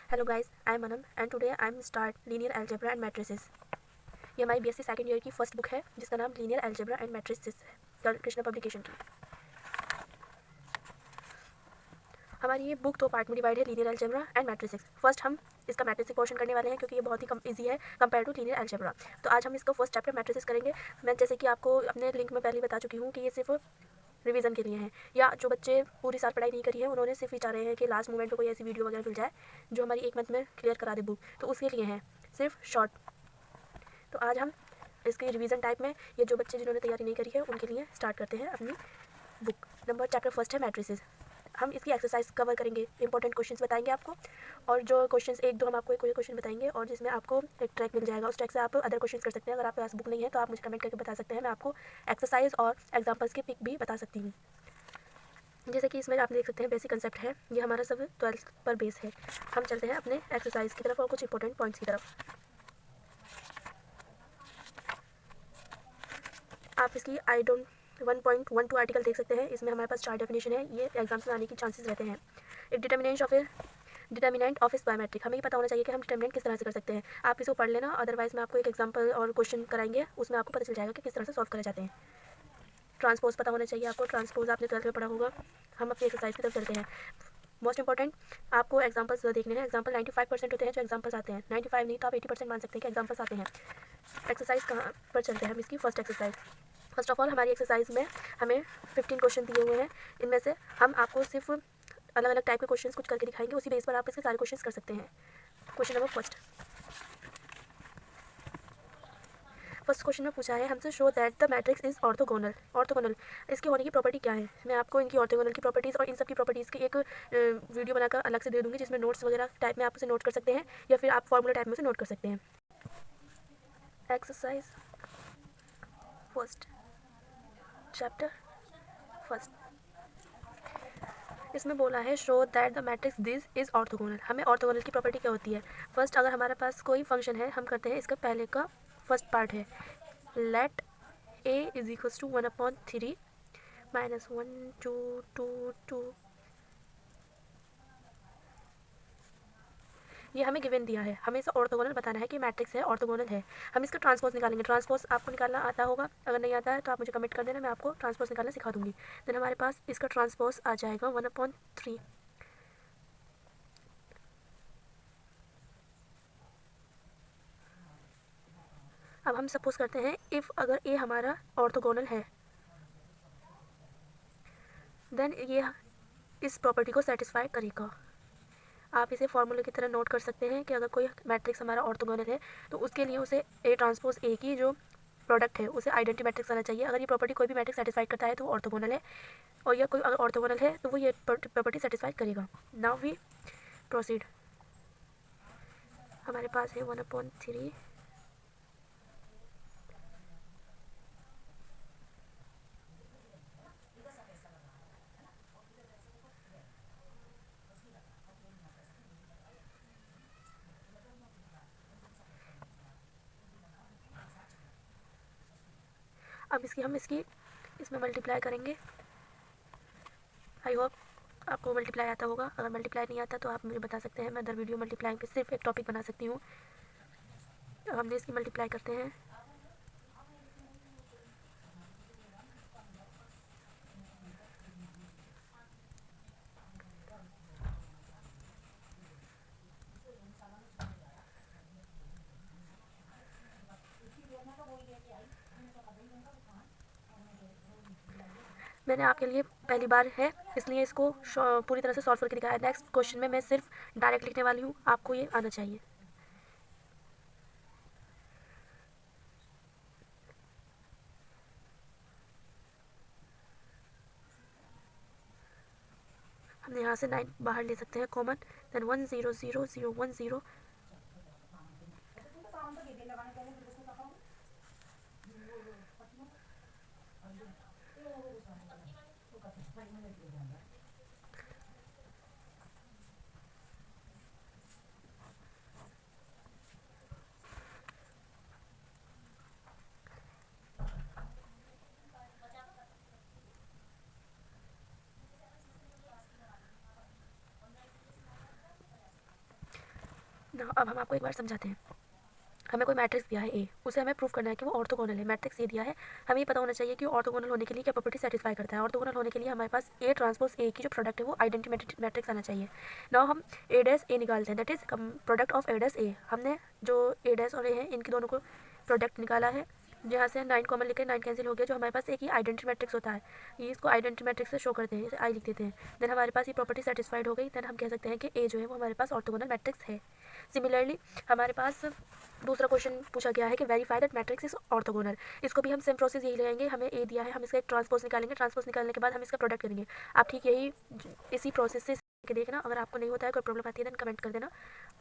Hello guys, I am Anam and today I am start Linear Algebra and Matrices। ये हमारी BSc second year की first book है जिसका नाम linear algebra and matrices है, Krishna publication की। हमारी ये बुक दो पार्ट में डिवाइड है, linear algebra and matrices. First हम इसका मैट्रिक्स पोर्शन करने वाले हैं क्योंकि ये बहुत ही ईजी है कंपेयर टू लीनियर अलजेब्रा। तो आज हम इसका फर्स्ट चैप्टर मैट्रिसेस करेंगे। मैं जैसे कि आपको अपने लिंक में पहले बता चुकी हूँ कि ये सिर्फ रिवीजन के लिए हैं, या जो बच्चे पूरी साल पढ़ाई नहीं करी है उन्होंने सिर्फ चाह रहे हैं कि लास्ट मोमेंट पे कोई ऐसी वीडियो वगैरह मिल जाए जो हमारी एक मंथ में क्लियर करा दे बुक, तो उसके लिए हैं सिर्फ शॉर्ट। तो आज हम इसके रिवीजन टाइप में ये जो बच्चे जिन्होंने तैयारी नहीं करी है उनके लिए स्टार्ट करते हैं अपनी बुक। नंबर चैप्टर फर्स्ट है मैट्रिसेस। हम इसकी एक्सरसाइज कवर करेंगे, इंपॉर्टेंट क्वेश्चंस बताएंगे आपको, और जो क्वेश्चंस एक दो हम आपको कोई क्वेश्चन बताएंगे और जिसमें आपको एक ट्रैक मिल जाएगा, उस ट्रैक से आप अदर क्वेश्चंस कर सकते हैं। अगर आपके पास बुक नहीं है तो आप मुझे कमेंट करके बता सकते हैं, मैं आपको एक्सरसाइज और एग्जाम्पल्स की पिक भी बता सकती हूँ। जैसे कि इसमें आप देख सकते हैं बेसिक कंसेप्ट है, ये हमारा सब 12th पर बेस है। हम चलते हैं अपने एक्सरसाइज की तरफ और कुछ इंपॉर्टेंट पॉइंट्स की तरफ। आप इसकी आई डोंट 1.12 आर्टिकल देख सकते हैं, इसमें हमारे पास 4 डेफिनेशन है, ये एग्जाम्स में आने की चांसेस रहते हैं। एक डिटर्मिनेंट ऑफ स्क्वायर मैट्रिक, हमें ये पता होना चाहिए कि हम डिटर्मिनेंट किस तरह से कर सकते हैं। आप इसको पढ़ लेना, अदरवाइज मैं आपको एक एग्जाम्पल और क्वेश्चन कराएंगे, उसमें आपको पता चल जाएगा कि किस तरह से सॉल्व करे जाते हैं। ट्रांसपोज पता होना चाहिए आपको, ट्रांसपोज आपने 12th में पढ़ा होगा। हम अपनी एक्सरसाइज की तरफ चलते हैं। मोस्ट इंपॉर्टेंट आपको एग्जाम्पल्स देखने हैं। एग्जाम्पल 95% होते हैं जो एग्जाम्पल्स आते हैं, 95 नहीं तो आप 80% मान सकते हैं कि एग्जाम्पल्स आते हैं। एक्सरसाइज कहाँ पर चलते हैं हम, इसकी first exercise. First of all हमारी एक्सरसाइज में हमें 15 क्वेश्चन दिए हुए हैं, इनमें से हम आपको सिर्फ अलग अलग टाइप के क्वेश्चंस कुछ करके दिखाएंगे, उसी बेस पर आप इसके सारे क्वेश्चंस कर सकते हैं। क्वेश्चन नंबर फर्स्ट क्वेश्चन में पूछा है हमसे, show that the matrix is orthogonal. Orthogonal इसकी होने की प्रॉपर्टी क्या है, मैं आपको इनकी ऑर्थोगोनल की प्रॉपर्टीज़ और इन सब की प्रॉपर्टीज़ की एक वीडियो बनाकर अलग से दे दूँगी, जिसमें नोट्स वगैरह टाइप में आप उसे नोट कर सकते हैं या फिर आप फॉर्मूला टाइप में उसे नोट कर सकते हैं। एक्सरसाइज फर्स्ट चैप्टर फर्स्ट, इसमें बोला है show that the matrix this is orthogonal. हमें ऑर्थोगोनल की प्रॉपर्टी क्या होती है। फर्स्ट अगर हमारे पास कोई फंक्शन है, हम करते हैं इसका पहले का फर्स्ट पार्ट है, let a is equals to 1/3 minus 1 2 2 2, ये हमें गिवन दिया है, हमें इसे ऑर्थोगोनल बताना है कि मैट्रिक्स है ऑर्थोगोनल है। हम इसका ट्रांसपोज निकालेंगे। ट्रांसपोज आपको निकालना आता होगा, अगर नहीं आता है तो आप मुझे कमेंट कर देना, मैं आपको ट्रांसपोज निकालना सिखा दूंगी। देन हमारे पास इसका ट्रांसपोज आ जाएगा 1/3। अब हम सपोज करते हैं इफ़ अगर ए हमारा ऑर्थोगोनल है, देन ये इस प्रॉपर्टी को सेटिस्फाई करेगा। आप इसे फॉर्मूले की तरह नोट कर सकते हैं कि अगर कोई मैट्रिक्स हमारा ऑर्थोगोनल है तो उसके लिए उसे ए ट्रांसपोज ए की जो प्रोडक्ट है उसे आइडेंटिटी मैट्रिक्स आना चाहिए। अगर ये प्रॉपर्टी कोई भी मैट्रिक्स सेटिस्फाई करता है तो वो ऑर्थोगोनल है, और या कोई अगर ऑर्थोगोनल है तो वो ये प्रॉपर्टी सेटिस्फाई करेगा। Now we proceed. हमारे पास है 1/3 अब इसमें मल्टीप्लाई करेंगे। आई होप आपको मल्टीप्लाई आता होगा, अगर मल्टीप्लाई नहीं आता तो आप मुझे बता सकते हैं, मैं अदर वीडियो मल्टीप्लाई पे सिर्फ एक टॉपिक बना सकती हूँ। हमने इसकी मल्टीप्लाई करते हैं। मैंने आपके लिए पहली बार है इसलिए इसको पूरी तरह से सॉल्व करके दिखाया। नेक्स्ट क्वेश्चन में मैं सिर्फ डायरेक्ट लिखने वाली हूँ, आपको ये आना चाहिए। हमने यहाँ से 9 बाहर ले सकते हैं कॉमन, देन 1 0 0 0 1 0। ना अब हम आपको एक बार समझाते हैं। हमें कोई मैट्रिक्स दिया है ए, उसे हमें प्रूव करना है कि वो ऑर्थोगोनल है। मैट्रिक्स ए दिया है, हमें ये पता होना चाहिए कि ऑर्थोगोनल होने के लिए क्या प्रॉपर्टी सेटिस्फाई करता है। ऑर्थोगोनल होने के लिए हमारे पास ए ट्रांसपोज ए की जो प्रोडक्ट है वो आइडेंटिटी मैट्रिक्स आना चाहिए। नाउ हम ए डैश ए निकालते हैं, that is product of A dash A. हमने जो ए डैश और ए है इनकी दोनों को प्रोडक्ट निकाला है, जहाँ से 9 कॉमन लेकर 9 कैंसिल हो गया। जो हमारे पास एक ही आइडेंटिटी मैट्रिक्स होता है, ये इसको आइडेंटिटी मैट्रिक्स से शो करते हैं, इसे आई लिख देते हैं। देन हमारे पास ये प्रॉपर्टी सेटिस्फाइड हो गई। देन हम कह सकते हैं कि ए जो है वो हमारे पास ऑर्थोगोनल मैट्रिक्स है। सिमिलरली हमारे पास दूसरा क्वेश्चन पूछा गया है कि verify that matrix is orthogonal. इसको भी हम सेम प्रोसेस यही लेंगे। हमें ए दिया है, हम इसका एक ट्रांसपोज निकालेंगे, ट्रांसपोज निकालने के बाद हम इसका प्रोडक्ट करेंगे। आप ठीक यही इसी प्रोसेस से के देखना। अगर आपको नहीं होता है, कोई प्रॉब्लम आती है, देन कमेंट कर देना।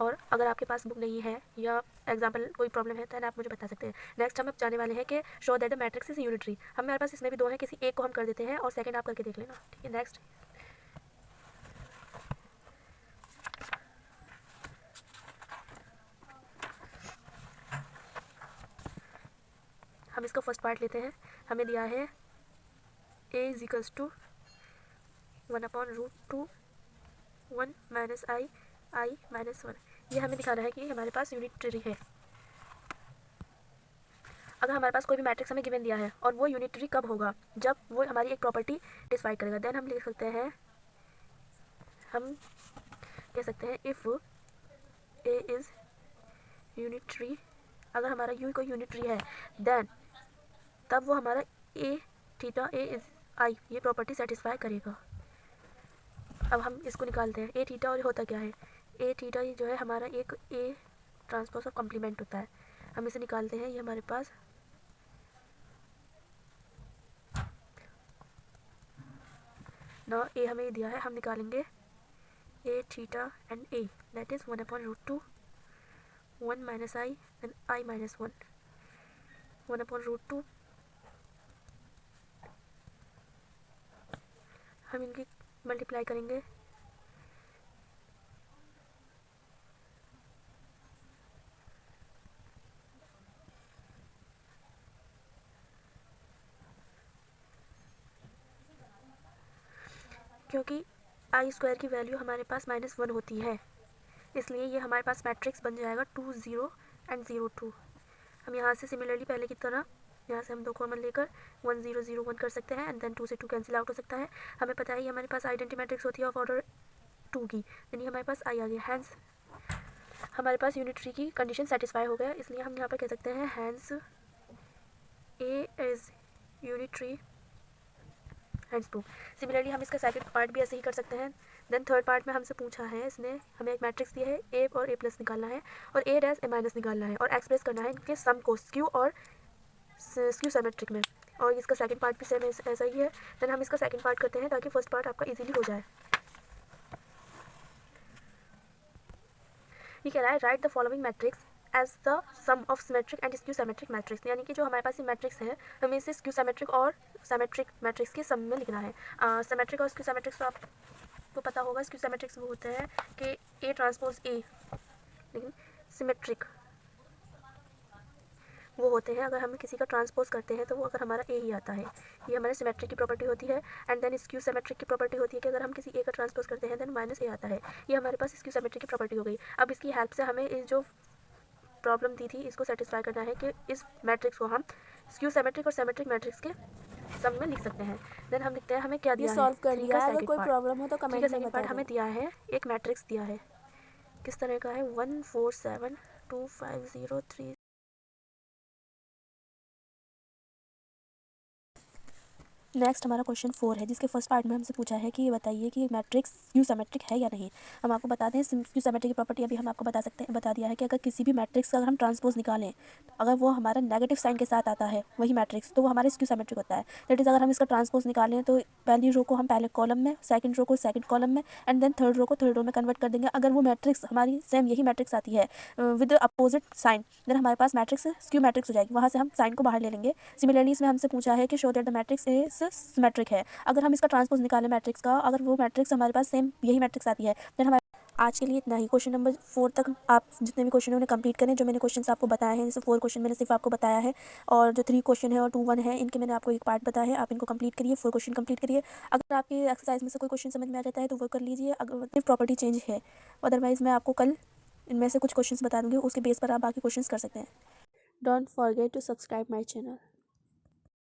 और अगर आपके पास बुक नहीं है या एग्जाम्पल कोई प्रॉब्लम है तो आप मुझे बता सकते हैं। नेक्स्ट हम अब जाने वाले हैं कि show that the matrix is unitary. हमारे पास इसमें भी दो हैं, किसी एक को हम कर देते हैं और सेकंड आप करके देख लेना, ठीक है। नेक्स्ट हम इसका फर्स्ट पार्ट लेते हैं। हमें दिया है a is equals to 1/√2 1 minus I minus 1। ये हमें दिखाना है कि हमारे पास यूनिटरी है। अगर हमारे पास कोई भी मैट्रिक्स हमें गिवन दिया है और वो यूनिटरी कब होगा, जब वो हमारी एक प्रॉपर्टी डिस्फाई करेगा। देन हम लिख सकते हैं, हम कह सकते हैं इफ़ ए इज़ यूनिटरी। अगर हमारा यू कोई यूनिटरी है देन तब वो हमारा ए थीटा ए इज आई ये प्रॉपर्टी सेटिस्फाई करेगा। अब हम इसको निकालते हैं ए थीटा, और होता क्या है, ए थीटा जो है हमारा एक ए ट्रांसपोज ऑफ कॉम्प्लीमेंट होता है। हम इसे निकालते हैं, ये हमारे पास ना ए हमें दिया है, हम निकालेंगे A theta and A, that is 1/√2 1 minus I and I minus 1 1/√2। हम इनकी मल्टीप्लाई करेंगे, क्योंकि आई स्क्वायर की वैल्यू हमारे पास -1 होती है, इसलिए ये हमारे पास मैट्रिक्स बन जाएगा 2 0 एंड 0 2। हम यहाँ से सिमिलरली पहले की तरह यहाँ से हम दो कॉमन लेकर 1 0 0 1 कर सकते हैं एंड देन 2 से 2 कैंसिल आउट हो सकता है। हमें पता है ये हमारे पास आइडेंटिटी मैट्रिक्स होती है ऑफ ऑर्डर 2 की, यानी हमारे पास आई आ गया। हैंस हमारे पास यूनिटरी की कंडीशन सेटिस्फाई हो गया, इसलिए हम यहाँ पर कह सकते हैं hence A is unitary hence proof. Similarly हम इसका सेकंड पार्ट भी ऐसे ही कर सकते हैं। देन थर्ड पार्ट में हमसे पूछा है, इसने हमें एक मैट्रिक्स दिया है, ए और ए प्लस निकालना है और ए डैश ए माइनस निकालना है और एक्सप्रेस करना है इनके सम को स्क्यू और स्क्यू सिमेट्रिक में, और इसका सेकंड पार्ट भी सेम ऐसा ही है। देन हम इसका सेकंड पार्ट करते हैं ताकि फर्स्ट पार्ट आपका इजीली हो जाए। ये कह रहा है write the following matrix as the sum of symmetric and skew symmetric matrix, यानी कि जो हमारे पास ये मैट्रिक्स है हमें इसे स्क्यू सिमेट्रिक और सिमेट्रिक मैट्रिक्स के सम में लिखना है। सिमेट्रिक और स्क्यू सिमेट्रिक्स तो आपको पता होगा। स्क्यू सिमेट्रिक्स वो होते हैं कि ए ट्रांसपोज ए, लेकिन सिमेट्रिक वो होते हैं अगर हम किसी का ट्रांसपोज करते हैं तो वो अगर हमारा ए ही आता है, ये हमारे सिमेट्रिक की प्रॉपर्टी होती है। एंड देन स्क्यू सिमेट्रिक की प्रॉपर्टी होती है कि अगर हम किसी ए का ट्रांसपोज करते हैं देन माइनस ए आता है, ये हमारे पास स्क्यू सिमेट्रिक की प्रॉपर्टी हो गई। अब इसकी हेल्प से हमें इस जो प्रॉब्लम दी थी इसको सेटिस्फाई करना है कि इस मैट्रिक्स को हम स्क्यू सिमेट्रिक और सिमेट्रिक मैट्रिक्स के सम में लिख सकते हैं। देन हम लिखते हैं हमें क्या दिया है, सॉल्व कर लिया है। अगर कोई प्रॉब्लम हो तो कमेंट में सेकंड पार्ट हमें दिया है, एक मैट्रिक्स दिया है, किस तरह का है 1 4 7 2 5 0 3। नेक्स्ट हमारा क्वेश्चन 4 है, जिसके फर्स्ट पार्ट में हमसे पूछा है कि ये बताइए कि मैट्रिक्स स्क्यू सिमेट्रिक है या नहीं। हम आपको बता दें स्क्यू सिमेट्रिक की प्रॉपर्टी अभी हम आपको बता दिया है कि अगर किसी भी मैट्रिक्स का अगर हम ट्रांसपोज निकालें, अगर वो हमारा नेगेटिव साइन के साथ आता है वही मैट्रिक्स, तो वो हमारा स्क्यू सिमेट्रिक होता है। दैट इज़ अगर हम इसका ट्रांसपोज निकालें तो पहली रो को हम पहले कॉलम में, सेकंड रो को सेकंड कॉलम में एंड देन थर्ड रो को थर्ड रो में कन्वर्ट कर देंगे। अगर वो मैट्रिक्स हमारी सेम यही मैट्रिक्स आती है विद अपोजिट साइन, देन हमारे पास मैट्रिक्स स्क्यू मैट्रिक्स हो जाएगी, वहाँ से हम साइन को बाहर ले लेंगे। सिमिलरली इसमें हमसे पूछा है कि show that the matrix is symmetric है। अगर हम इसका ट्रांसपोज निकालें मैट्रिक्स का, अगर वो मैट्रिक्स हमारे पास सेम यही मैट्रिक्स आती है, देन हमारे आज के लिए इतना ही। क्वेश्चन नंबर 4 तक आप जितने भी क्वेश्चन है उन्हें कंप्लीट करें। जो मैंने क्वेश्चन आपको बताए हैं, जैसे 4 क्वेश्चन मैंने सिर्फ आपको बताया है और जो 3 क्वेश्चन है और 2 1 है, इनके मैंने आपको एक पार्ट बताया है। आप इनको कंप्लीट करिए, 4 क्वेश्चन कंप्लीट करिए। अगर आपकी एक्सरसाइज में से कोई क्वेश्चन समझ में आ जाता है तो वो कर लीजिए, अगर प्रॉपर्टी चेंज है। अदरवाइज़ मैं आपको कल इनमें से कुछ क्वेश्चंस बता दूंगी, उसके बेस पर आप बाकी क्वेश्चंस कर सकते हैं. Don't forget to subscribe my channel.